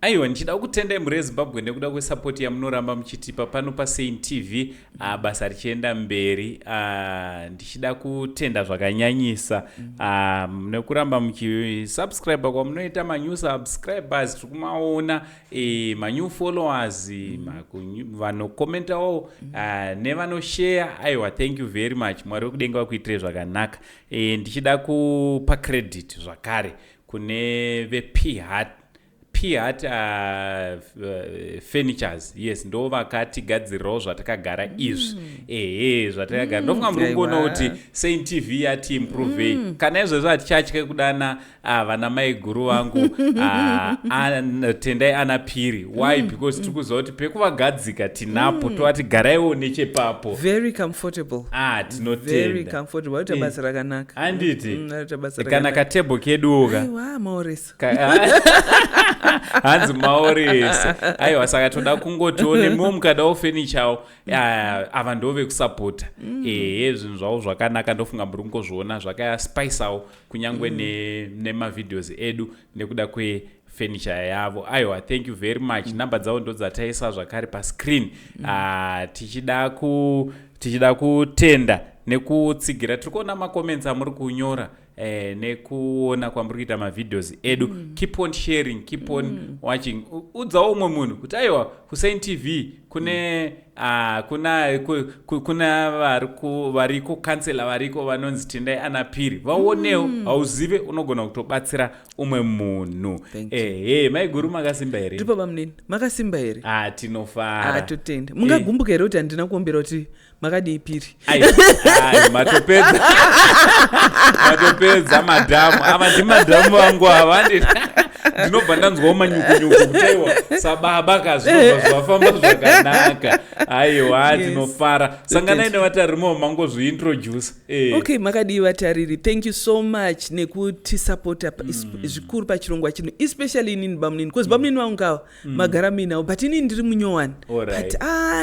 Aiwa, ndichida kutendai muri eZimbabwe nekuda kwesapoti yamunoramba muchitipa pano paSaint TV, basa richienda mberi. Ndichida kutenda zvakanyanyisa nekuramba muchisubscribe kwamunoita manew subscribers tiri kumaona, manew followers, vanokomentawo nevanoshare. Aiwa, thank you very much. Mwari wekudenga wakuitire zvakanaka. Ndichida kupa credit zvakare kune furnitures. Yes, ndo vakatigadzirirawo zvatakagara izvi. Zvatakagara ndofunga muri kuona kuti Saint TV yati improve. Kana izvozvo hatichatye kudana vana mai guru vangu Tendayi Anna Phiri. Why? Because tiri kuziva kuti pekuvagadzika tinapo tovati garaiwo nechepapo. Very comfortable. Tinotenda. Very comfortable. Waita basa rakanaka. Handiti. Kana katebo keduka. Aiwa, maoresa. Hanzi maoresa. Aiwa, saka toda kungotiwo nemiwo mukadawo furniture ava ndo vekusapota. Zvinhu zvavo zvakanaka ndofunga muri kungozviona zvakaspiceawo kunyangwe nemavideos edu nekuda furniture yavo. Aiwa, thank you very much. Namba dzavo ndo dzataisa zvakare pascreen. Tichida kutenda nekutsigira. Tiri kuona macomments amuri kunyora nekuona kwamuri kuita mavideos edu. Keep on sharing, keep on watching. Udzawo umwe munhu kuti aiwa kuSaint TV kuna variko kansela variko vanonzi Tendayi Anna Phiri. Vaonewo, hauzive unogona kutobatsira umwe munhu. Mai guru makasimba here? Ndipo bamnini makasimba here? Tinofara. Totenda. Mungagumbuka here kuti handina kuombera kuti makadii Phiri? Matopedza madhamu. Ava ndimadhamu vangu ava. Ndinobva ndanzwawo manyukunyuku kutaiwa sababa kazvinobva zvafamba zvakanaka. Aiwa, tinofara. Sanganai nevatarimo mangozviintroduce. Okay, makadii vatariri. Thank you so much nekutisapota zvikuru pachirongwa chino, especially inini bamnini, because bamnini vangu ava magara minawo, but inini ndiri munyowani. But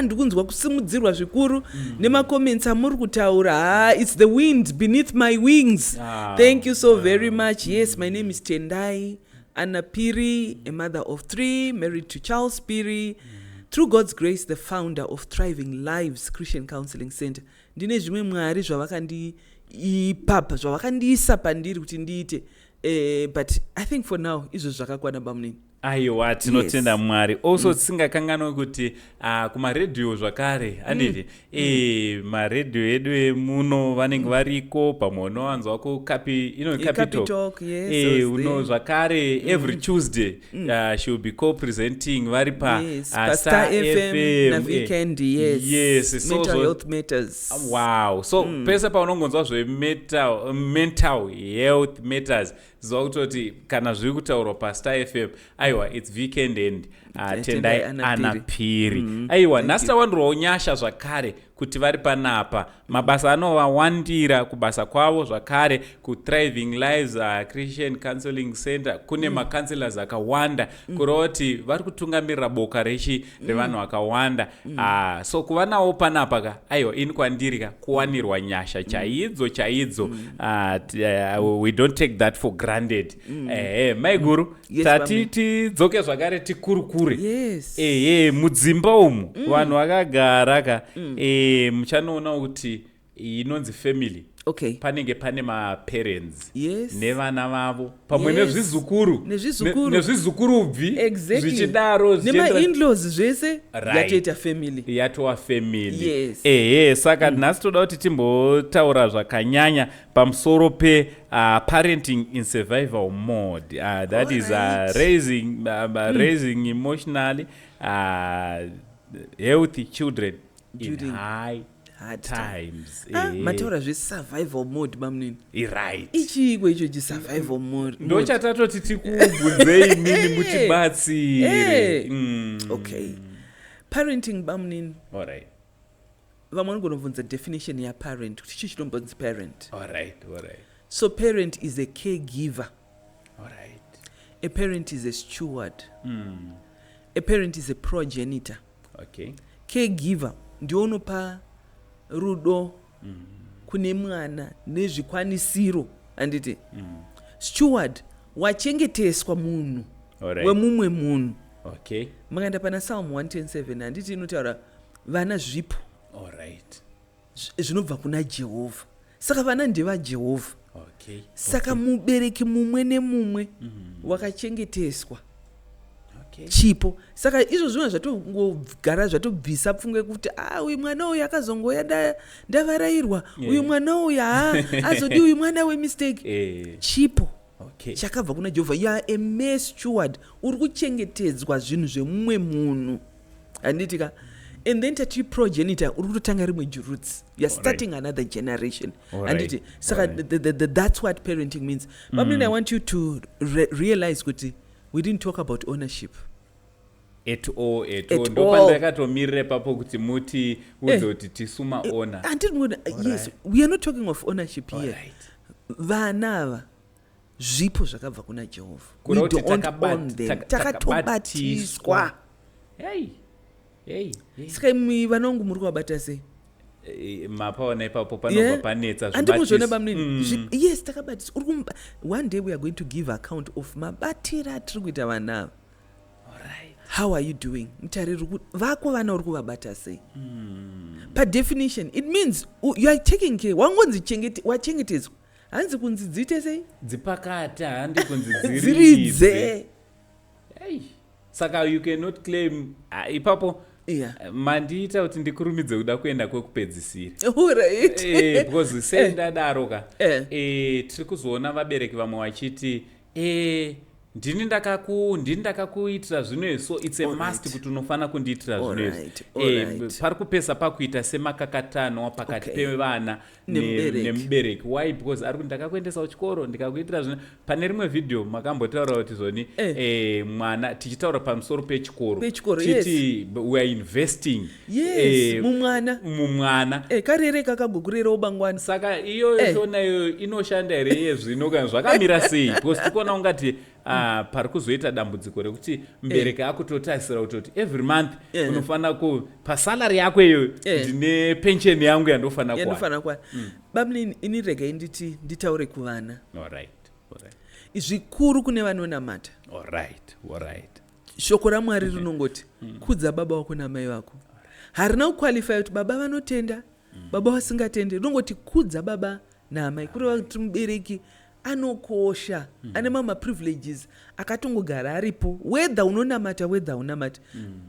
ndikunzwa kusimudzirwa zvikuru nemacomments amuri kutaura. It's the wind beneath my wings. Thank you so very much. Yes, my name is Tendayi Anna Phiri, a mother of 3, married to Charles Phiri. Through God's grace, the founder of Thriving Lives Christian Counseling Center. Ndine zvimwe mwari zvavakandiisa pandiri kuti ndiite. But I think for now, izvo zvakakwana bamnini. Aiwa, tinotenda Mwari. Also tisingakanganwe kuti kumaredhiyo zvakare handiti maredhiyo edu muno vanenge variko pamwe unowanzwa Capital. Uno zvakare every Tuesday she will be co-presenting vari pa Star FM na weekend. Yes, mental health matters. Wow. So pese paunongonzwa mental health matters zvakutoti kana zviri kutaurwa pa Star FM, aiwa, it's weekend and Tendayi Anna Phiri. Aiwa, nhasi tawandirwawo nyasha zvakare kuti vari panapa mabasa anovawandira kubasa kwavo zvakare kuThriving Lives Christian Counseling Center. Kune macounselors akawanda kureva kuti vari kutungamirira boka revanhu vakawanda. So kuva nawo panapa aiwa, ini kwandiri kuwanirwa nyasha chaidzo. We don't take that for granted. Mai guru, tati tidzoke zvakare tikurukure. Mudzimba umu vanhu vakagara muchanoona kuti inonzi family. Okay. Panenge pane maparents nevana vavo pamwe nezvizukuru zvichidaro nema-in-laws zvese yatoita family. Yatova family. Saka nhasi toda kuti timbotaura zvakanyanya pamusoro parenting in survival mode. That is raising emotionally healthy children in high times. Mataura zvesurvival mode bamnini. Right. Ichiko icho survival mode. Ndochatatoti tikubvunzei mini muchibatsire. Okay. Parenting bamnini. All right. Vamwe vanogona definition ya parent kuti chichi chinombonzi parent. All right. So parent is a caregiver. All right. A parent is a steward. A parent is a progenitor. Okay. Caregiver ndionopa rudo kune mwana nezvikwanisiro handiti. Steward wachengeteswa munhu wemumwe munhu Okay. Makaenda pana Psalm 110:7 handiti inotaura vana zvipo. All right. Zvinobva kuna Jehovha. Saka vana ndevaJehovha. Okay. Saka mubereki mumwe nemumwe wakachengeteswa. Chipo. Saka izvo zvino zvatogara zvatobvisa pfungwe kuti uyu mwana uyu akazongoya ndavarairwa. Uyu mwana uyu azodi uyu mwana wemistake. Chipo. Chakabva kuna Jehovha. You are a mere steward. Uri kuchengetedzwa zvinhu zvemumwe munhu. Handitika. And then tati progenitor uri kutotanga rimwe roots. You are starting another generation. Handiti. Saka that's what parenting means. But I want you to realize kuti we didn't talk about ownership. At all. Ndakatomirira papo kuti muti uzoti tisuma owner. Yes, we are not talking of ownership here. Vanava zvipo zvakabva kuna Jehovha. We don't own them. Takatobatiswa. Saka vanongu muri kuvabata sei? Mapaona ipapo panobva panetsa zvibatisa. Yes, takabatisa. One day we are going to give account of mabatira atiri kuita vanava. How are you doing? Vako vana uri kuvabata sei? Per definition, it means you are taking care. Wangonzi wachengetedzwa. Hanzi kunzi dziite sei? Dzipakata handi kunzi dziridze. Saka you cannot claim ipapo mandiita kuti ndikurumidze kuda kuenda kwekupedzisira. Because sei ndadaroka tiri kuzoona vabereki vamwe vachiti ndini ndakakuitira zvino, so it's a must kuti unofana kundiitira zvino. Pari kupesa pakuita semakakatanwa pakati pevana nemubereki. Why? Because ari kuti ndakakuendesa kuchikoro ndikakuitira zvino. Pane rimwe video makambotaura kuti zoni mwana tichitaura pamusoro pechikoro titi we are investing mumwana karere kakagukurera ubangwani. Saka iyo shonayo inoshanda here yezvino kana zvakamira sei? Because tikuona ungati pari kuzoita dambudziko rekuti mubereki akutotarisira kuti every month unofana pasalary yako iyo ndine pension yangu yandofana kwa. Bamni inirega inditi nditaure kuvana. Alright. Zvikuru kune vanonamata. Alright. Shoko raMwari rinongoti kudza baba wako namai vako. Harina kuqualify kuti baba vanotenda, baba vasingatende. Rinongoti kudza baba namai. Kureva kuti mubereki anokosha, ane mama privileges akatongogara aripo, whether unonamata whether unamata.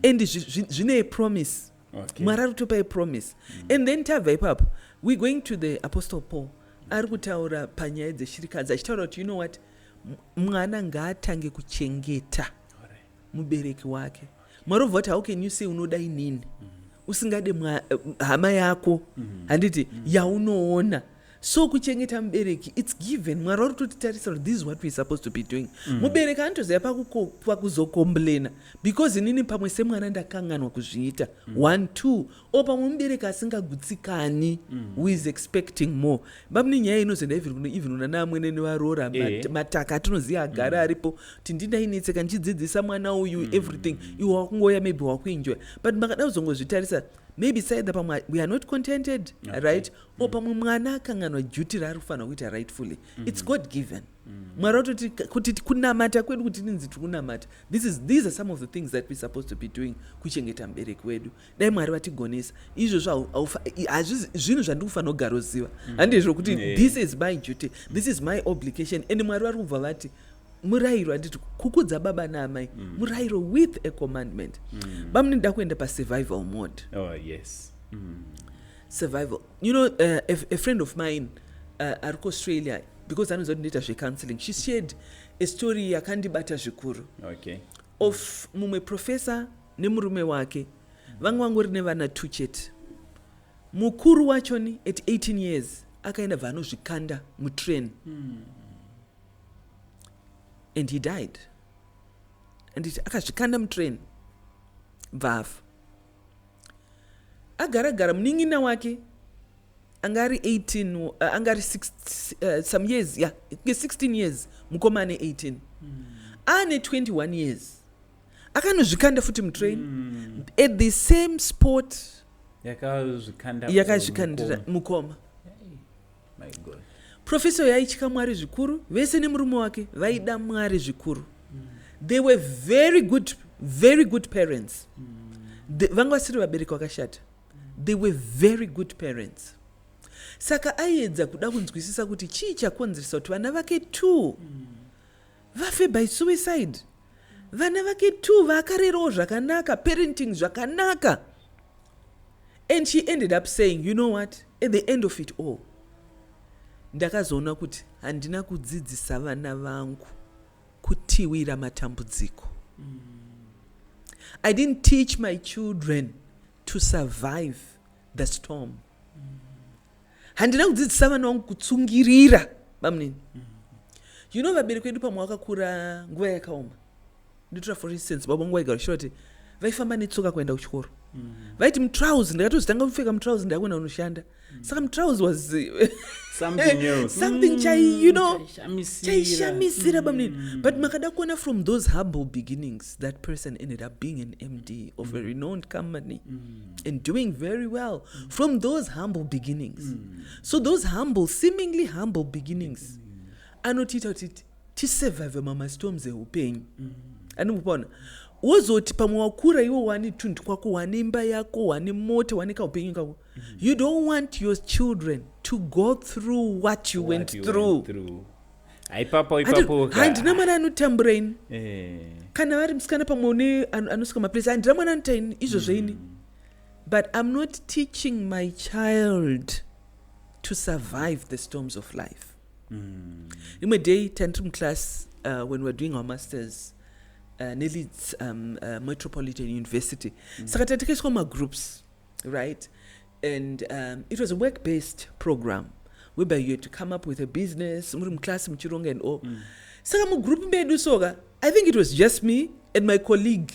And zvine a promise. Mwari arikutopa a promise. And then tabva ipapo we're going to the Apostle Paul. Ari kutaura panyaya dzeshirikadzi achitaura kuti you know what, mwana ngaatange kuchengeta mubereki wake. Moreover, what how can you say unoda inini usingade hama yako handiti yaunoona? So kuchengeta mubereki it's given. Mwari ari kutitarisira this is what we're supposed to be doing. Mubereki anotoziva pakuzokomblena because inini pamwe semwana ndakanganwa kuzviita 1 2 o pamwe mubereki asingagutsikani who is expecting more. Bamni nyaya inozoenda even una amwene nevarora mataka atinoziva agara aripo kuti ndindainetseka ndichidzidzisa mwana uyu everything iwe wakungoya maybe wakuenjoy, but makada kuzongozvitarisa maybe said pamwe we are not contented, right? O pamwe mwana akanganwa duty raari kufanira kuita rightfully. It's God given. Mwari atoti kuti kunamata kwedu kuti ninzi tikunamata. These are some of the things that we're supposed to be doing kuchengeta mubereki wedu. Dai Mwari vatigonesa izvozvo zvinhu zvandikufanira kugara uziva. Handizvo kuti this is my duty, this is my obligation. And Mwari vari kubva vati murayiro anditi kukudza baba naamai murayiro with a commandment. Bamni ndakuenda pasurvival mode. Survival. You know, a friend of mine ari kuAustralia, because anozoti ndita zvecounseling, she shared a story yakandibata zvikuru of mumwe professor nemurume wake vanga vangori nevana 2 chete. Mukuru wachoni at 18 years akaenda vanozvikanda mutrain and he died. And akazvikanda mutrain bvafa. Agara munin'ina wake angari 18 angari 6 some years 16 years mukomane 18 ane 21 years akanozvikanda futi mutrain at the same sport yakazvikandira mukoma. My God. Professor yaitya Mwari zvikuru, vese nemurume wake vaida Mwari zvikuru. They were very good very good parents. Vanga vasiri vabereki vakashata. They were very good parents. Saka aedza kuda kunzwisisa kuti chii chakonzeresa kuti vana vake 2 vafe by suicide. Vana vake 2 vakarerawo zvakanaka, parenting zvakanaka. And she ended up saying, you know what, at the end of it all, ndakazoona kuti handina kudzidzisa vana vangu kutiwira matambudziko. I didn't teach my children to survive the storm. Handina kudzidzisa vana vangu kutsungirira bamnini. You know vabereki vedu pamwe vakakura nguva yakaoma. Nditora for instance baba nguva igara shoti vaifamba netsoka kuenda kuchikoro. Vaiti mutrousers ndakatozitanga kupfeka mutrousers ndakwenda kunoshanda. Saka mutrousers was something else. Something chaishamisira bamnini. But makada kuona from those humble beginnings, that person ended up being an MD of a renowned company and doing very well from those humble beginnings. So those seemingly humble beginnings, anotita kuti tisurvive mama storms eupenyu. Anopona. Wozoti pamwe wakura iwo wani tuntu kwako, wani imba yako, wani moto, wani kaupenyu kako. You don't want your children to go through what you went through. Ipapo. Handina mwana anotambura ini. Kana vari musikana pamwe anosvika maplesi, handina mwana anoita ini izvo zveini. But I'm not teaching my child to survive the storms of life. Rimwe day tandiri muclass when we're doing our masters Leeds Metropolitan University. Saka tatikaiswa magroups, right? And it was a work-based program whereby you had to come up with a business, muri muclass muchironga and all. Saka mugroup medu soga, I think it was just me and my colleague.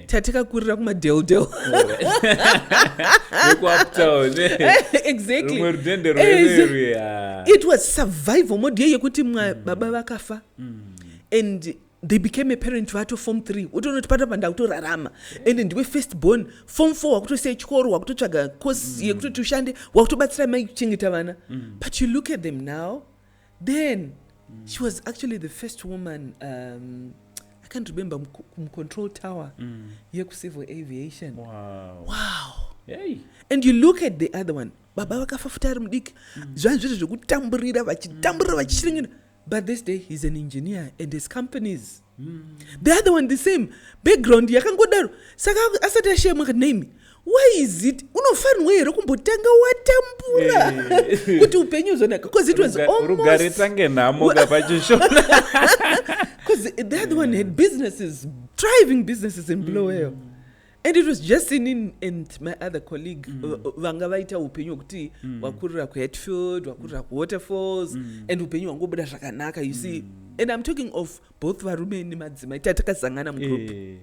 Tatika kurira kuma del. Exactly. It was survival mode yekuti baba vakafa. And they became a parent vato form 3. Utonotipata panda kutorarama. And ndiwe first born form 4 wakutosei chikoro, wakutotsvaga course yekuti ushande, wakutobatsira mai kuchengeta vana. But you look at them now, then she was actually the first woman, I can't remember, control tower civil aviation. Wow. Hey. And you look at the other one, baba vakafa futari mudiki, zvanzviri zvekutamburira vachishiringina. But this day he's an engineer and his companies. The other one the same background yakangodaro. Saka asati ashema name. Why is it unofanwa here kumbotanga watambura kuti upenyu zonaka, because it was almost because the other one had businesses, thriving businesses in Bulawayo. And it was just in and my other colleague vanga vaita upenyu kuti wakurira ku Hatfield, wakurira ku Waterfalls, and upenyu wangobuda zvakanaka, you see. And I'm talking of both varume nemadzimai tatakazangana mugroup.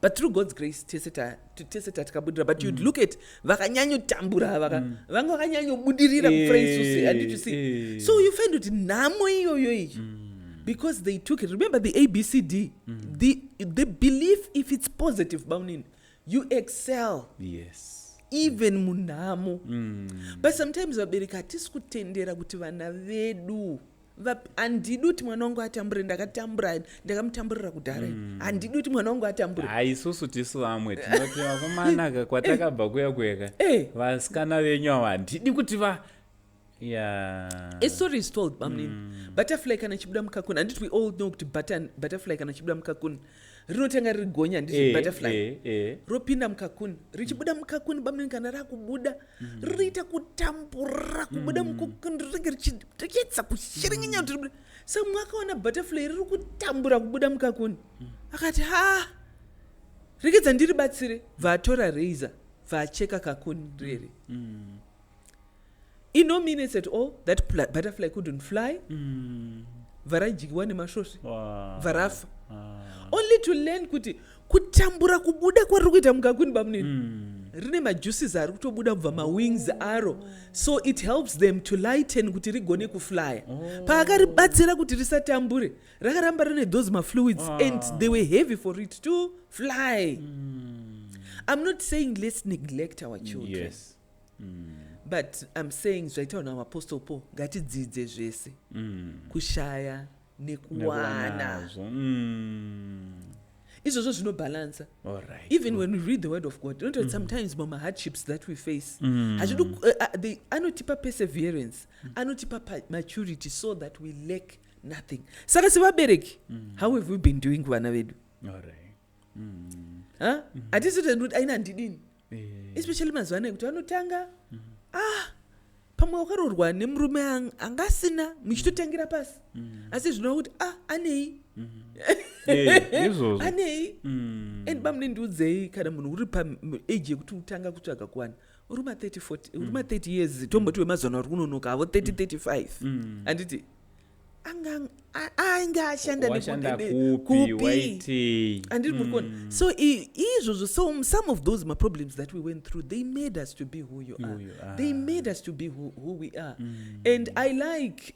But through God's grace teseta takabudira. But you'd look at vakanyanyo tambura vanga vakanyanyo budirira kuphrase, and you see. So you find it namo iyo. Because they took it. Remember the ABCD. The belief, if it's positive, you excel. Yes. Even munamo. But sometimes vabereki hatikutendera kuti vana vedu andiduti mwana wangu atambure, ndakamutamburira kudhara. Andiduti mwana wangu atambure. Isusu tisu vamwe tinoti vakomana kwatakabva kuya vasikana venyu handidi kuti a story is told, butterfly kana chibuda mukakuni, and we all know kuti butterfly kana chibuda mukakuni rinotenga riri gonya, ndizvo butterfly ropinda mukakuni, richibuda mukakuni bamini kana rakubuda riita kutambura kubuda mukakuni, rinenge richiedza kushiringinya kuti ribuda. Saka mwakaona butterfly riri kutambura kubuda mukakuni, akati rekedza ndiribatsire, vatora razor vacheka kakuni riri. In no minutes at all, that butterfly couldn't fly. Varajigiwa nemashoshi. Varafa. Only to learn kuti kutambura kubuda kwa rukuita mukakuni bamnini. Rine majuices ari kutobuda kubva mawings aro. So it helps them to lighten kuti rigone kufly. Paakaribatsira kuti risatambure, rakaramba rine those fluids and they were heavy for it to fly. I'm not saying let's neglect our children. Yes. But I'm saying zvaita na apostle Paul, ngatidzidze zvese. Kushaya nekuwana. izvozvo zvinobalansa. Alright. Even when we read the word of God, don't know, sometimes mama hardships that we face they anotipa perseverance, anotipa maturity, so that we lack nothing. Saka sevabereki, how have we been doing kuvana vedu? Hatisiti kuti aina ndidini, especially mazuva anaya kuti vanotanga pamwe wakaroorwa nemurume angasina muchitotangira pasi, asi zvinova kuti anei anei. And bamune ndiudzei, kana munhu uri paage yekuti utanga kutsvaga kuwana, uri ma30 years, tomboti wemazuva uri kunonoka avo 30-35, handiti ainge ashanda nekupi andiri muri kuona. So izvozvo, so some of those problems that we went through, they made us to be who you are. They made us to be who we are. And I like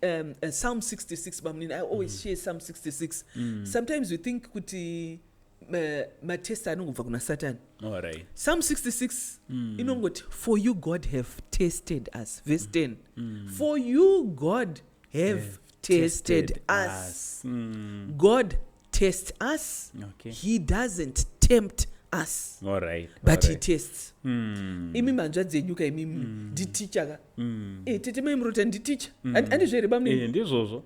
Psalm 66. I always share Psalm 66. Sometimes we think kuti matesta anongobva kuna Satan. Alright. Psalm 66 inongoti, for you God have tasted us. Verse 10. For you God have tested us. God tests us. Okay. He doesn't tempt us. Alright. But he tests. Imi manzva dzenyuka imi nditicha ka. Tete memurota nditicha. Andizvere bamwe. Ndizvozvo.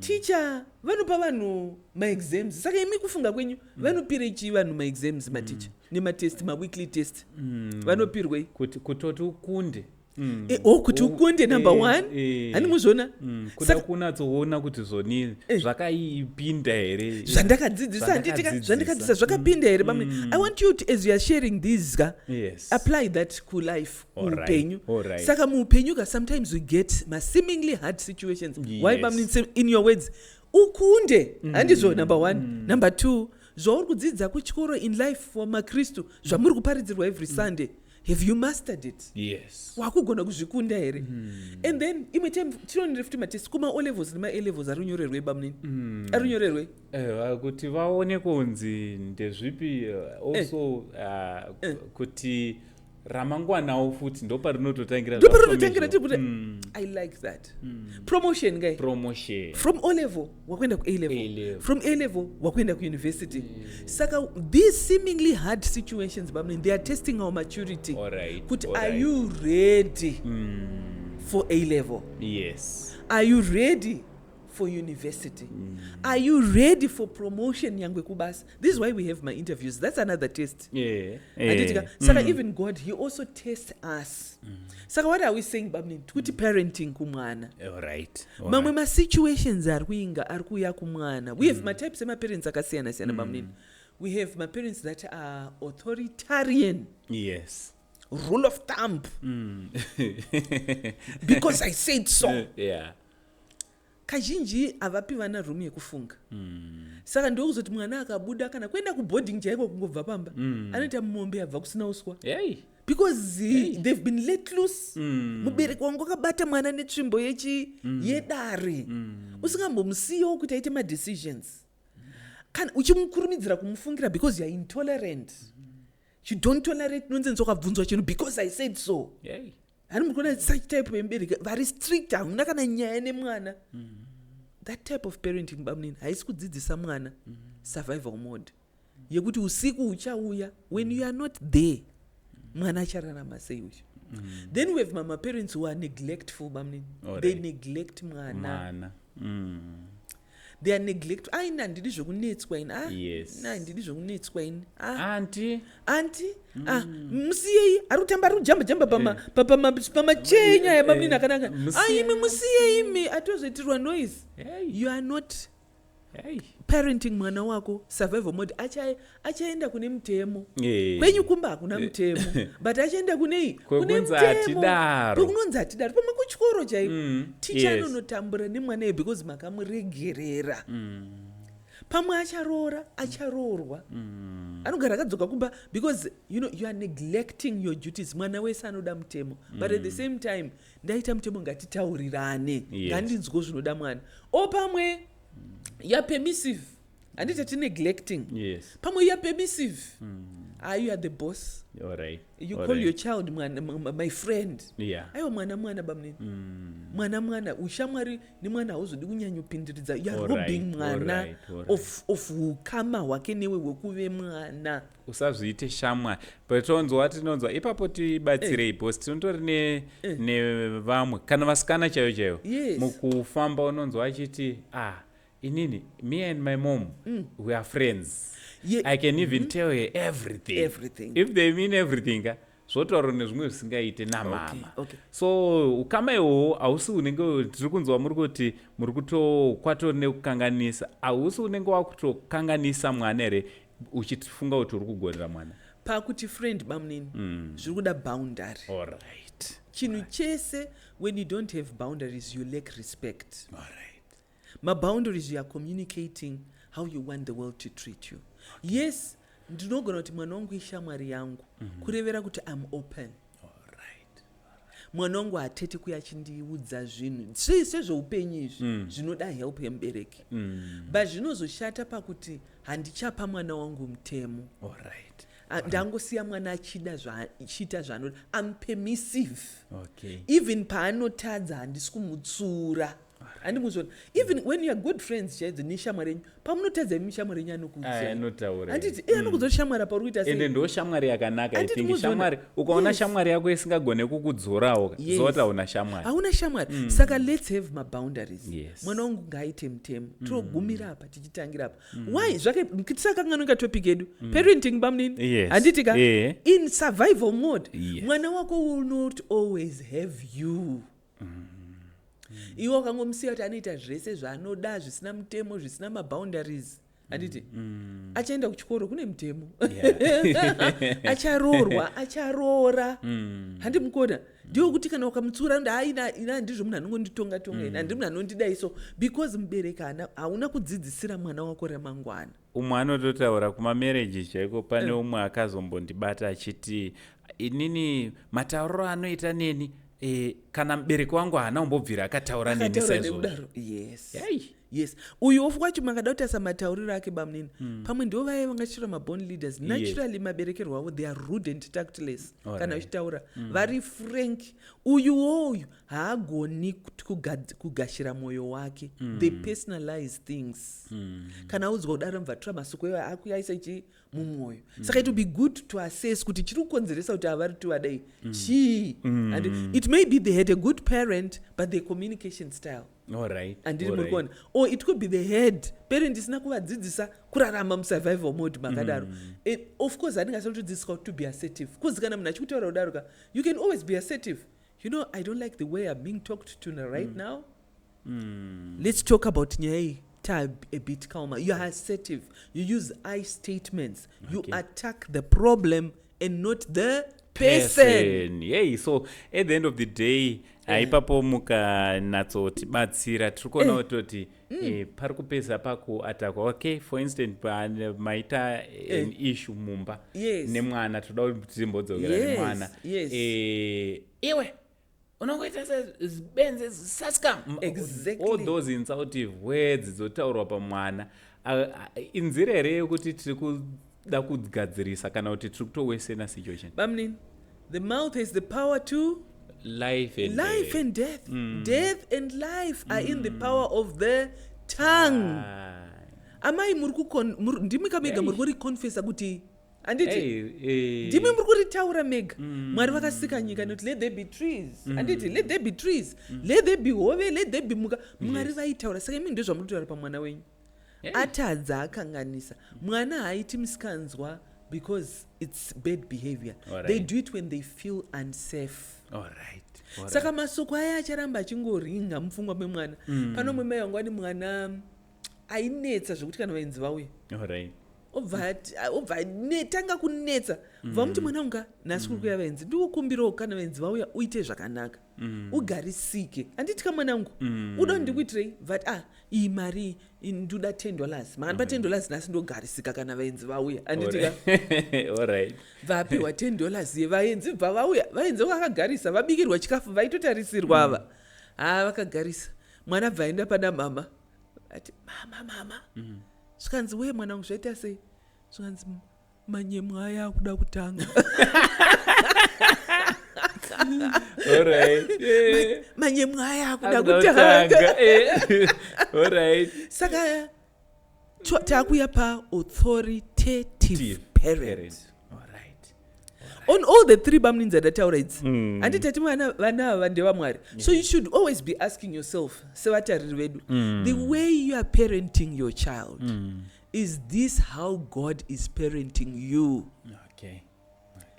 Teacher vanopa vanhu maexams. Saka imi kufunga kwenyu vanopire chi vanhu maexams maticha nematest, maweekly test. Vanopirwe kutoti ukunde. Kuti ukunde number 1 hani muzvona kuda kunatsoona kuti zvoni zvakaipinda here, zvandakadzidzisa zvakapinda here bamwe. I want you to, as you are sharing these apply that ku life, muupenyu. Saka muupenyu sometimes we get seemingly hard situations. Why bamwe, in your words ukunde handizvo number 1. Number 2, zvauri kudzidza kuchikoro in life for makristu zvamuri kuparidzirwa every Sunday, have you mastered it? Yes. Wakugona kuzvikunda here. And then imwe time tinonere futi matest kuma O levels nema A levels arunyorerwe bamwe. Arunyorerwe kuti vaone kunzi ndezvipi, also kuti ramangwanawo futi ndoparinototangira. Kuti I like that. Promotion guy. From O level wakwenda ku A level. From A level wakwenda ku university. Saka these seemingly hard situations bamwe, they are testing our maturity. Kuti are you ready for A level? Yes. Are you ready for university? Are you ready for promotion yangwe kubasa? This is why we have my interviews. That's another test. Saka even God, he also tests us. Saka what are we saying bamni? Kuti parenting kumwana. Alright. Mamwe ma situations are kuya kumwana. We have my types of parents akasiyana siyana bamni. We have my parents that are authoritarian. Yes. Rule of thumb. Because I said so. Yeah. Kazhinji avapi vana room yekufunga. Saka ndokuzoti mwana akabuda kana kwenda kuboarding chaiko kungobva pamba, anoita mombe abva kusina uswa. Because they've been let loose. Mubereki wangu akabata mwana netsvimbo yedare. Usingambomusiyawo kuti aite ma decisions. Kana uchimukurumidzira kumufungira because you are intolerant. You don't tolerate nonsense wakabvunzwa chinhu because I said so. Hani mukona such type wembereki very strict, hamuna kana nyaya nemwana. That type of parenting bamnini haisi kudzidzisa mwana survival mode yekuti usiku uchauya when you are not there mwana achararama sei ucho. Then we have mama parents who are neglectful bamnini. They neglect mwana. They are neglect. Aina ndidi zvokunetswa ini. Ndidi zvokunetswa ini. Auntie. Musiyei arutamba rujamba pamachenya yabamnini akanaka. Imi musiyei imi atozoitirwa noise. You are not parenting mwana wako survival mode. Achaenda kune mtemo. Kwenyu kumba hakuna mtemo. But achaenda kune mtemo. Kunonzi atidaro. Pamwe kuchikoro chaiko. Teacher anonotambura nemwana because makamuregerera. Pamwe acharoorwa. Anogara akadzoka kumba because you are neglecting your duties. Mwana wese anoda mtemo. But at the same time ndaita mtemo ngatitaurirane. Ngandinzwo zvinoda mwana. Pamwe you're permissive. Andita neglecting. Yes. Pamwe you're permissive. You are the boss. All right. You All call right. your child my friend. Yeah. Aiwa mwana bamnini. Mwana ushamwari ni mwana hauzodi kunyanya kupindiridza. You are robbing mwana of ukama hwake newe hwekuve mwana. Usazviite shamwari. But tinonzwa ipapo tibatsirei boss tinotori nevamwe kana vasikana chaivo mukufamba unonzwa achiti inini me and my mom we are friends. I can even tell her everything. If they mean everything, zvotaura nezvimwe zvisingaite namama. So ukama ihwohwo hausi unenge tiri kunzwa muri kuti muri kwatori nekukanganisa, hausi unenge wakutokanganisa mwana here uchifunga kuti uri kugonera mwana. Pakuti friend bamnini zviri kuda boundary. All right. Chinhu chese when you don't have boundaries you lack respect. All right. Boundaries, you are communicating how you want the world to treat you. Yes, ndinogona kuti mwana wangu ishamwari yangu kurevera kuti I'm open. Mwana wangu hatete kuya chindiudza zvinhu sezveupenyu izvi zvinoda help yemubereki. But zvinozoshata pakuti handichapa mwana wangu mutemo. Ndangosiya mwana achiita zvaanoda. I'm permissive. Even paanotadza handisi kumutsura. Even when you are good friends, nishamwari pamunotadza mishamwari yenyu anokuudza. Anditi anokudza shamwari paruita sei. Ende ndo shamwari yakanaka. I think shamwari ukaona shamwari yako isingagone kukudzorawo zota una shamwari. Hauna shamwari. Saka let's have my boundaries. Mwana wangu ngaite mutemo. Togumira apa tichitangira apa. Why? Zvake saka nganoka topic yedu. Parenting bamnini. Anditi ka in survival mode. Mwana wako will not always have you. Iwo akangomusiya kuti anoita zvese zvaanoda zvisina mutemo zvisina maboundaries anditi achaenda kuchikoro kune mutemo acharoora handimukona ndiwo kuti kana ukamutsura ina ndizvo munhu anongonditonga ina handi munhu anondidai so because mubereki hauna kudzidzisira mwana wako ramangwana. Umwe anototaura kumamereji chaiko pane umwe akazombondibata achiti inini matauriro anoita neni kana mubereki wangu haana kumbobvira akataura neni saizvozvo. Yes. Uyu ofu kwacho makada kuti asamatauriro ake bamnini. Pamwe ndivo vaya vangachira mabond leaders. Naturally maberekero avo they are rude and tactless. Kana uchitaura. Very frank. Uyu haagoni kugashira moyo wake. They personalize things. Kana udzwa kudaro mubvatura masuko iwo akuyaisa ichi mumwoyo. Saka it would be good to assess kuti chiri kukonzeresa kuti avari tuwadai. And it may be they had a good parent but their communication style. And or it could be the head parent isina kuvadzidzisa kurarama musurvival mode makadaro. Of course handingasakutodzidziswa to be assertive kuzi kana munhu achikutaura kudaroka you can always be assertive. You know, I don't like the way I'm being talked to right now. Let's talk about nyai a bit calmer. You are assertive. You use I statements. You attack the problem and not the person. So at the end of the day ipapo mukanatsotibatsira tiri kuona kutoti pari kupedza pakuatakwa. For instance maita an issue mumba nemwana toda kuti timbodzokera nemwana iwe unongoita sebenze saska. All those insultive words dzotaurwa pamwana inzira here yekuti tiri kuda kugadzirisa kana kuti tiri kutowesena situation. Bamnin, the mouth has the power to life and death. Death and life are in the power of the tongue. Amai ndimi kamega muri kurikonfesa kuti anditi ndimi muri kuritaura mega mwari vakasika nyika noti let there be trees anditi let there be trees let there be hove let there be muka mwari vaitaura. Saka imi ndizvo muri pamwana wenyu atadza akanganisa mwana haaiti musikanzwa because it's bad behavior. They do it when they feel unsafe. Saka masoko aya acharamba achingoringa mupfungwa memwana. Pano mwe mai vangu vani mwana ainetsa zvokuti kana vaenzi vauya obva tanga kunetsa bva muti mwana unga nhasi kuri kuya vaenzi ndikukumbirawo kana vaenzi vauya uite zvakanaka ugarisike. Handiti kamwana ungu uda ndikuitirei but iyi mari ndoda $10 makanipa $10 nhasi ndogarisika kana vaenzi vauya. Handitika vapiwa $10 ye vaenzi bva vauya vaenzi vakagarisa vabikirwa chikafu vaitotarisirwa ava vakagarisa mwana bva aenda pana mama ati mama zvikanzi we mwana wangu zvaita sei zvikanzi manyemwa aya akuda kutanga. Alright. Manyemwa aya akuda kutanga. Alright. Saka takuya pa authoritative parent. Alright. On all the three bamnins adataura idzi handitati vana ava ndevamwari. So you should always be asking yourself, sevatariri vedu, the way you are parenting your child, is this how God is parenting you? Okay.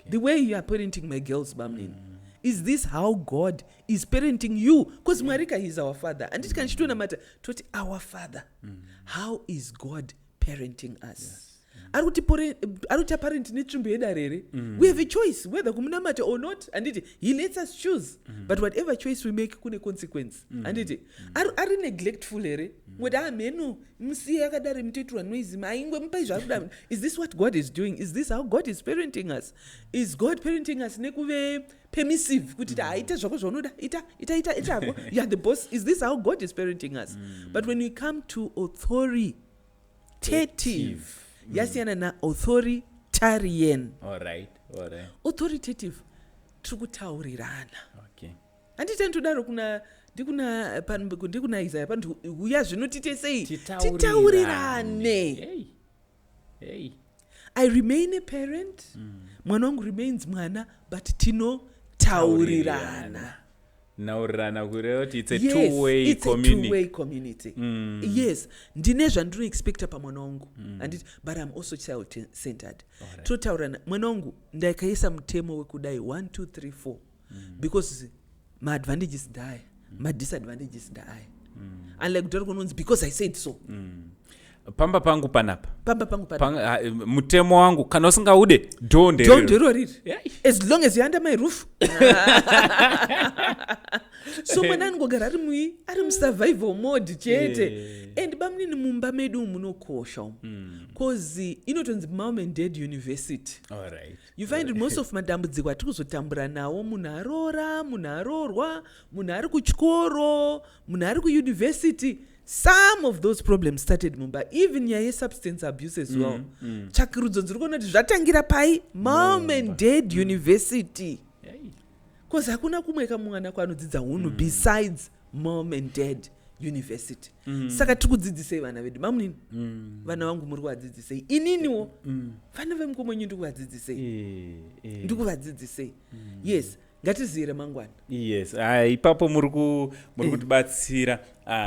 The way you are parenting my girls bamnin, is this how God is parenting you? Because Marika is our father. And it can show no matter toti our father. How is God parenting us? Aruti parent we have a choice whether kumunamata or not, and he lets us choose. But whatever choice we make kune consequence. And are neglectful ere whether menu msi akadari mtitwa noise maingwe mpa. Is this what God is doing? Is this how God is parenting us? Is God parenting us nekuve permissive kuti ita zvako zvonoda ita you are the boss? Is this how God is parenting us? But when we come to authoritative, yasiyana na authoritarian. Alright. Authoritative tikutaurirana. Okay. Handiti ndodaro ndikuna Isaiah pantu uya zvinotite sei titaurirane. Hey. I remain a parent, mwana wangu remains mwana, but tinotaurirana. Naurirana kureva kuti it's a yes, two-way it's community. a two-way community. Yes, ndine zvandino expecta pamwana wangu, but I'm also child-centered. Totaurana, mwana wangu ndakaisa mutemo wekudai 1, 2, 3, 4 because my advantages die, my disadvantages die. Unlike kutaura kunonzi because I said so. Pamba pangu panapa. Mutemo wangu kana usingaude don't riri. As long as you're under my roof. So mwana ngogara ari survival mode chete. And bamnini mumba medu munokosha. Cause inotonzi mom and dad university. Alright. You find most of madambudziko atikuzotambura nawo munarora, munarorwa, munari kuchikoro, munari kuuniversity. Some of those problems started mumba, even yaye substance abuse as well. Chakirudzo nzirikona kuti zvatangira pai mom and dad university. Because hakuna kumweka mwana kwanodzidza hunhu besides mom and dad university. Saka tikudzidzisei vana vedu mamnini. Vana vangu muri kuvadzidzisei. Ininiwo vana vemukomwenyu ndikuvadzidzisei. Ndikuvadzidzisei. Yes. Ngatizire mangwana. Yes, ipapo muri kutibatsira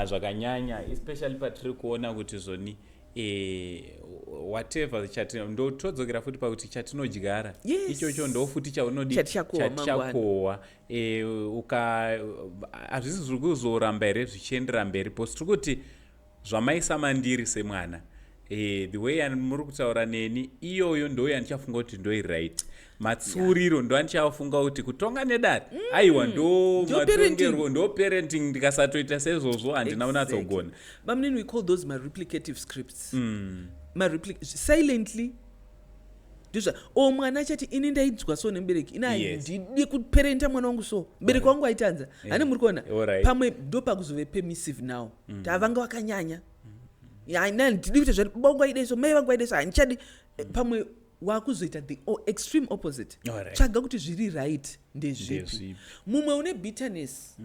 zvakanyanya, especially patiri kuona kuti zvoni whatever ndotodzokera futi pakuti chatinodyara ichocho ndofuti chaunodi chatichakohwa. Hazvisi zviri kuzoramba here zvichiendera mberi posi tiri kuti zvamaisa mandiri semwana, the way muri kutaura neni iyoyo ndo yandichafunga kuti ndo right. Matsuriro ndo andichafunga kuti kutonga nedare aiwa ndo matongerwo ndo parenting. Ndikasatoita sezvozvo handina kunatsogona. Bamnini we call those my replicative scripts. Silently mwana chati ini ndaidzwa so nemubereki ina ndidi kuparenta mwana wangu so mubereki wangu aitanza hane muri kuona pamwe ndo pakuzove permissive now tavanga vakanyanya ndidi kuita zvabongo aidai so mai vangu aidai so handichadi pamwe wakuzoita the extreme opposite. Tsvaga kuti zviri right ndezvipi. Mumwe une bitterness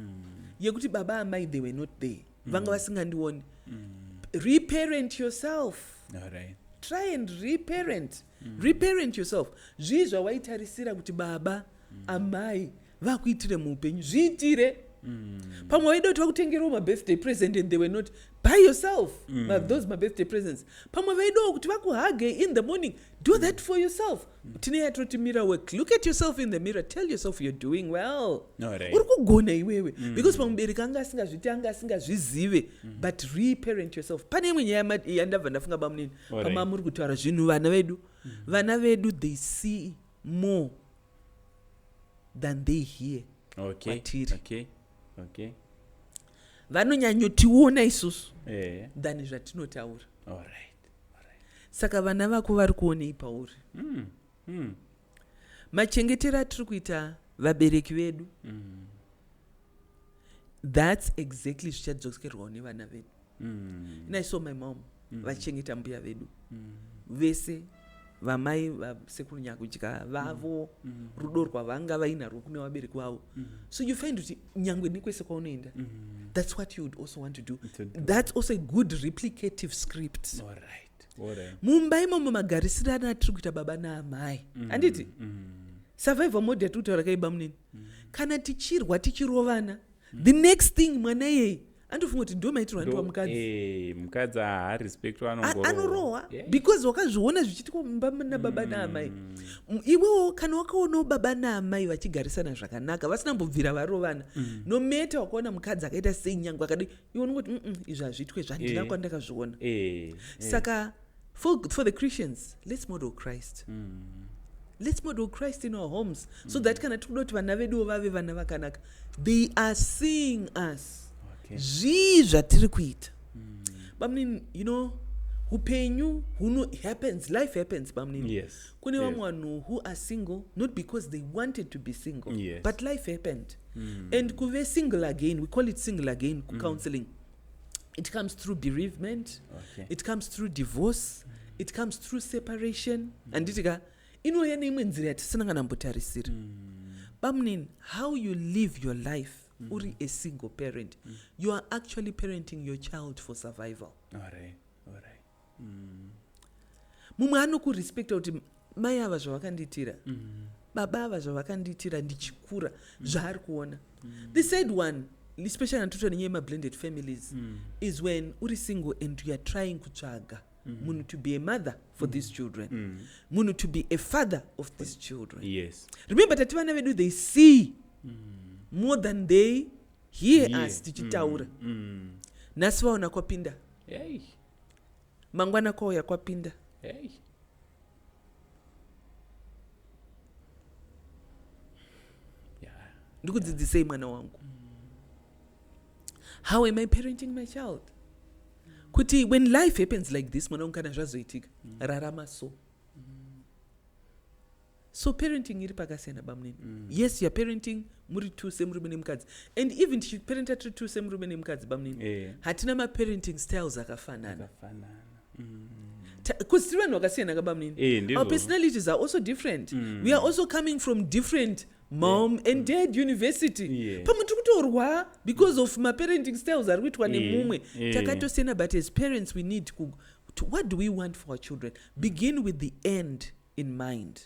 yekuti baba amai they were not there, vanga vasingandioni. Reparent yourself. Try and reparent. Reparent yourself. Zvizva waitarisira kuti baba amai vakuitire muupenyu zviitire. Pamwe waida kuti vakutengerawo mabirthday present and they were not by yourself. Those my birthday presents. Pamwe vaidawo kuti vakuhage in the morning. Do that for yourself. Tine yatroti mirror work. Look at yourself in the mirror. Tell yourself you're doing well. Uri kugona iwewe. Because pamubereki anga asingazviti anga asingazvizive. But reparent yourself. Pane imwe nyaya yandabva ndafunga bamnini. Pama muri kutaura zvinhu vana vedu. Vana vedu they see more than they hear. Okay. Vanonyanyotiona isusu than zvatinotaura. Saka vana vako vari kuonei pauri. Machengetero atiri kuita vabereki vedu, that's exactly zvichadzokerwawo nevana vedu. And I saw my mom vachengeta mbuya vedu vese vamai vasekuru nyakudya vavo rudo rwavanga vainarwo kune vabereki vavo. So you find kuti nyangwe nekwese kwaunoenda, that's what you would also want to do. That's also a good replicative script. Mumba imomo magarisirana atiri kuita baba naamai handiti survival mode yatiri kutaura kaiba munini. Kana tichirwa tichirovana, the next thing mwana iyeye andofunga kuti ndo maitirwa ndiwa mukadzi haarespectwa anorohwa because wakazviona zvichiitwa mumba nababa naamai. Iwewo kana wakaonawo baba naamai vachigarisana zvakanaka vasinambobvira varovana, no matter wakaona mukadzi akaita sei nyangwe akadi, iwe unongoti izvi hazviitwe zvandina kwandakazviona. Saka for the Christians, let's model Christ. Let's model Christ in our homes so that kana tikuda kuti vana vedu vave vana vakanaka, they are seeing us. Zvii zvatiri kuita. Bamnini, you know, upenyu happens, life happens bamnini. Yes. Kune vamwe vanhu who are single not because they wanted to be single, but life happened. And kuve single again, we call it single again, counseling. It comes through bereavement, it comes through divorce, it comes through separation. Anditika inoya neimwe nzira yatisinanganambotarisira. Bamnini, how you live your life uri a single parent, you are actually parenting your child for survival. Mumwe anokurespecta kuti mai ava zvavakanditira, baba ava zvavakanditira ndichikura, zvaari kuona. The sad one, especially anatotwa nenyaya yemablended families, is when uri single and you are trying kutsvaga munhu to be a mother for these children, munhu to be a father of these children. Yes. Remember tati vana vedu, they see more than they hear us tichitaura. Nhasi vaona kwapinda, mangwana kwauya kwapinda. Ndikudzidzisei mwana wangu. How am I parenting my child? Kuti when life happens like this, mwana wangu kana zvazoitika, rarama so. So parenting iri pakasiyana bamnini. Yes, you are parenting muri two semurume nemukadzi, and even tichiparenta tiri two semurume nemukadzi bamnini, hatina maparenting styles akafanana. Because tiri vanhu vakasiyana kabamnini. Our personalities are also different. We are also coming from different mom and dad university. Pamwe tiri kutorwa because of maparenting styles ari kuitwa nemumwe. Takatosiyana, but as parents we need to what do we want for our children? Begin with the end in mind.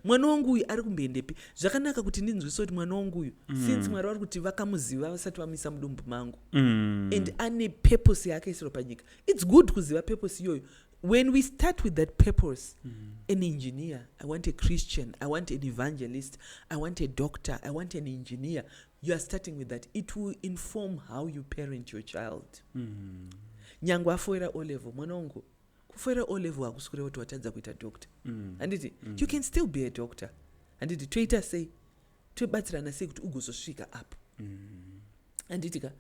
Mwana wangu uyu ari kumbendepi? Zvakanaka kuti ndinzwise kuti mwana wangu uyu since Mwari vari kuti vakamuziva vasati vamisa mudumbu mangu, and ane purpose yakaisirwa panyika. It's good kuziva purpose iyoyo. When we start with that purpose, an engineer, I want a Christian, I want an evangelist, I want a doctor, I want an engineer. You are starting with that. It will inform how you parent your child. Nyangwa afoira O level, mwana wangu kufoira O level hakusukure kuti watadza kuita doctor. Anditi, you can still be a doctor. Anditi, toita sei, tobatsirana sei kuti ugozosvika apo. Anditika,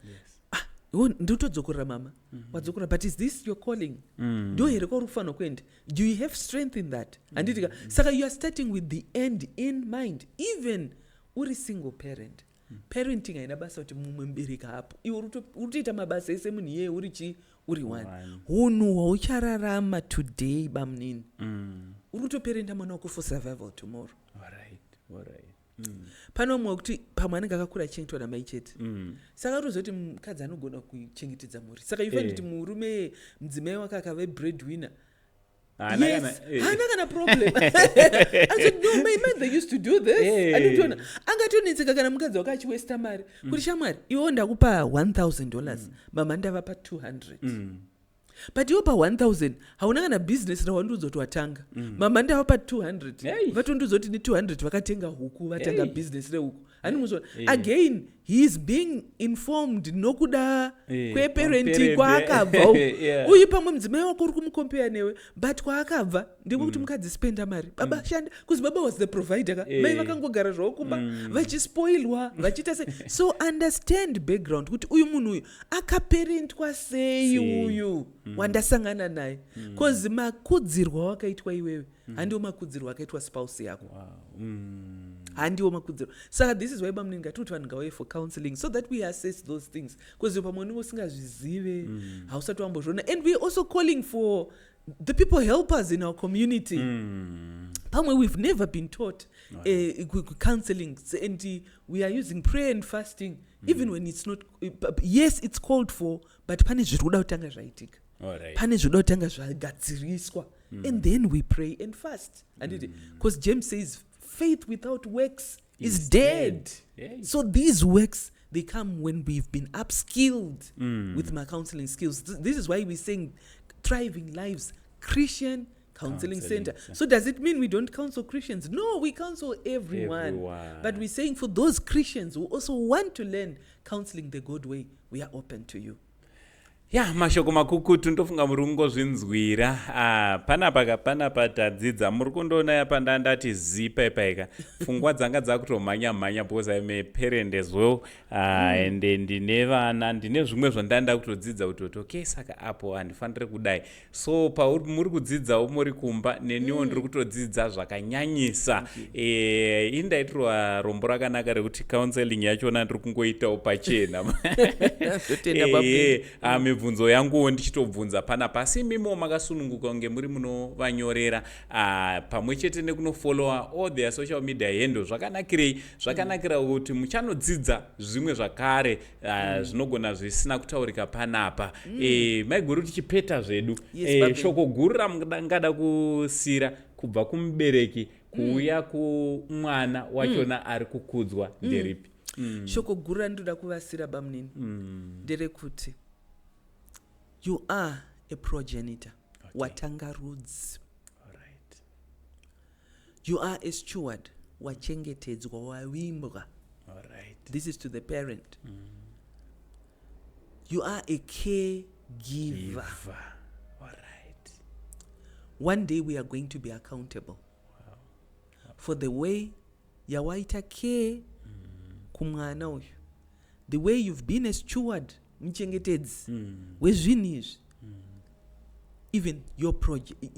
ndotodzokorera mama, wadzokora, but is this your calling? Do here kwa rufano kwenda? Do you have strength in that? Anditika, saka you are starting with the end in mind. Even uri single parent, parenting haina basa kuti mumwe mbereka hapo. Iwe uritoita mabasa ese munhu yeye uri one. Hunhu hauchararama today bamnini. Urutoparenta mwana wako for survival tomorrow. Alright. Pano mwa kuti pamwe anenge akakura achengetwa namai chete. Saka ruzoti mukadzi anogona kuchengetedza mhuri. Saka you find kuti murume mudzimai wake akave breadwinner. Yes, hana kana problem. I said, no, my mother used to do this. Anditona angatonetseka kana mukadzi wake achiwesta mari. Kuti shamwari, iwe ndakupa $1,000, mama ndavapa $200. But iwe pa 1,000 hauna kana business rawanduzoti watanga. Mama ndavapa 200. Vatonduzoti ni 200 vakatenga huku, vatanga business rehuku. Again, he is being informed nokuda kweparenting kwaakabva. Uyu pamwe mudzimai wako uri kumukompea newe, but kwaakabva ndekuti mukadzi spenda mari. Baba shanda, because baba was the provider. Mai vakangogara zvavo kumba vachispoilwa vachiita sei. So understand background kuti uyu munhu uyu akaparentwa sei uyu wandasangana naye. Because makudzirwa wakaitwa iwewe handiwo makudzirwa akaitwa spouse yako. handiwo makudziro. Saka this is why bamuni ngati kuti vanhu ngauye for counseling so that we assess those things, because pamwe unenge usingazvizive hausati wambozviona. And we're also calling for the people help us in our community. Pamwe we've never been taught counseling, and we are using prayer and fasting even when it's not. Yes, it's called for, but pane zviri kuda kutanga zvaitika. Pane zviri kuda kutanga zvagadziriswa, and then we pray and fast. Because James says faith without works is dead. Yeah. So these works, they come when we've been upskilled with my counseling skills. This is why we're saying Thriving Lives Christian Counseling Center. So does it mean we don't counsel Christians? No, we counsel everyone. But we're saying for those Christians who also want to learn counseling the good way, we are open to you. Ya, mashoko makukutu ndofunga muri kungozvinzwira. Panapa tadzidza muri kundoona yapa ndandati zipa ipaika. Pfungwa dzanga dzakutomhanya because I'm a parent as well. And ndine vana, ndine zvimwe zvandanda kutodzidza kuti okay, saka apo handifanire kudai. So muri kudzidzawo muri kumba, neniwo ndiri kutodzidza zvakanyanyisa. Indaitirwa rombo rakanaka rekuti counseling yachona ndiri kungoitawo pachena. Mibvunzo yangu ndichitobvunza panapa, asi mimo makasununguka kunge muri munovanyorera pamwe chete nekunofollowa all their social media handles. Zvakanakira kuti muchanodzidza zvimwe zvakare zvinogona zvisina kutaurika panapa. Maiguru tichipeta zvedu, shoko guru ramungada kusira kubva kumubereki kuuya kumwana wachona ari kukudzwa nderipi? Shoko guru randoda kuvasira bamunini nderekuti you are a progenitor. Watanga roots. Alright. You are a steward. Wachengetedzwa wawimbwa. Alright. This is to the parent. You are a caregiver. Alright. One day we are going to be accountable for the way yawaita care kumwana uyu. The way you've been a steward. Mchengetedzi wezvinhu izvi, even your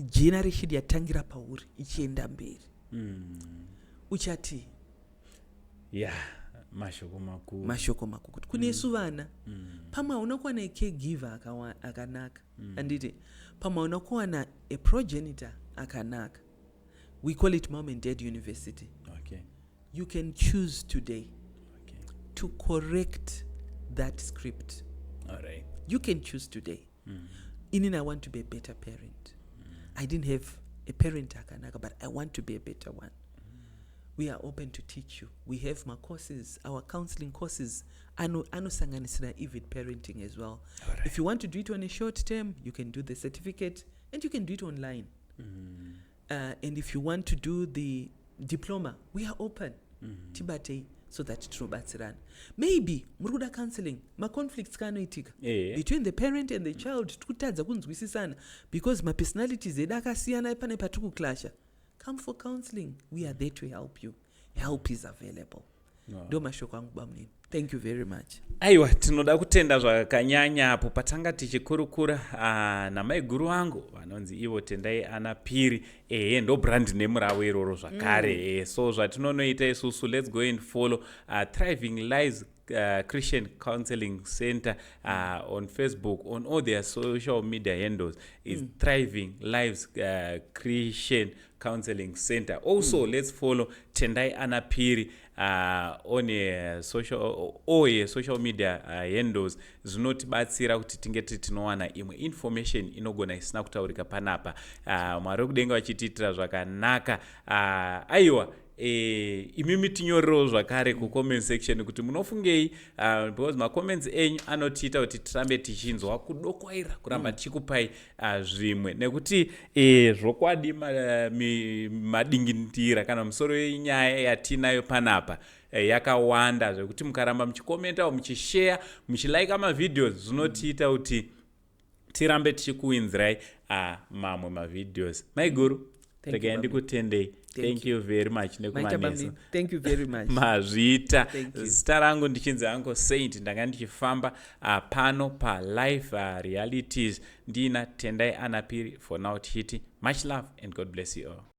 generation yatangira pauri ichienda mberi, uchati mashoko makukutu kunesu vana. Pamwe hauna kuwana a caregiver akanaka, anditi pamwe hauna kuwana a progenitor akanaka. We call it mom and dad university. You can choose today to correct that script. Alright. You can choose today. I want to be a better parent. I didn't have a parent akanaka, but I want to be a better one. We are open to teach you. We have my courses, our counseling courses, anosanganisira even parenting as well. Right. If you want to do it on a short term, you can do the certificate and you can do it online. And if you want to do the diploma, we are open. Tibate, so that tinobatsirana. Maybe muri kuda counseling, conflicts kanoitika between the parent and the child, tikutadza kunzwisisana because personalities edu akasiyana, pane patikuklasha. Come for counseling. We are there to help you. Help is available. Ndo mashoko angu bamunini. Thank you very much. Aiwa, tinoda kutenda zvakanyanya apo patanga tichikurukura namaiguru angu vanonzi ivo Tendayi Anna Phiri. Ndo brand name ravo iroro zvakare. So zvatinonoita isusu, let's go and follow Thriving Lives Christian Counseling Center on Facebook, on all their social media handles is Thriving Lives Christian Counseling Center. Also, let's follow Tendayi Anna Phiri on social media handles. Zvinotibatsira kuti tinge tinowana imwe information inogona isina kutaurika panapa. Mwari kudenga vachitiitira zvakanaka. Aiwa, imimi tinyorewo zvakare kucomment section kuti munofungei, because macomments enyu anotiita kuti tirambe tichinzwa kudokwaira kuramba tichikupai zvimwe, nekuti zvokwadi madingindira kana musoro yenyaya yatinayo panapa yakawanda, zvekuti mukaramba muchikomenta muchishare muchilike mavideos zvinotiita kuti tirambe tichikuinzirai mamwe mavideos. Maiguru, regai ndikutendei. Thank you very much. Thank you very much. Mazvita. Zita rangu ndichinzi Uncle Saint. Ndanga ndichifamba pano pa life realities. Ndina Tendayi Anna Phiri for now tichiti. Much love and God bless you all.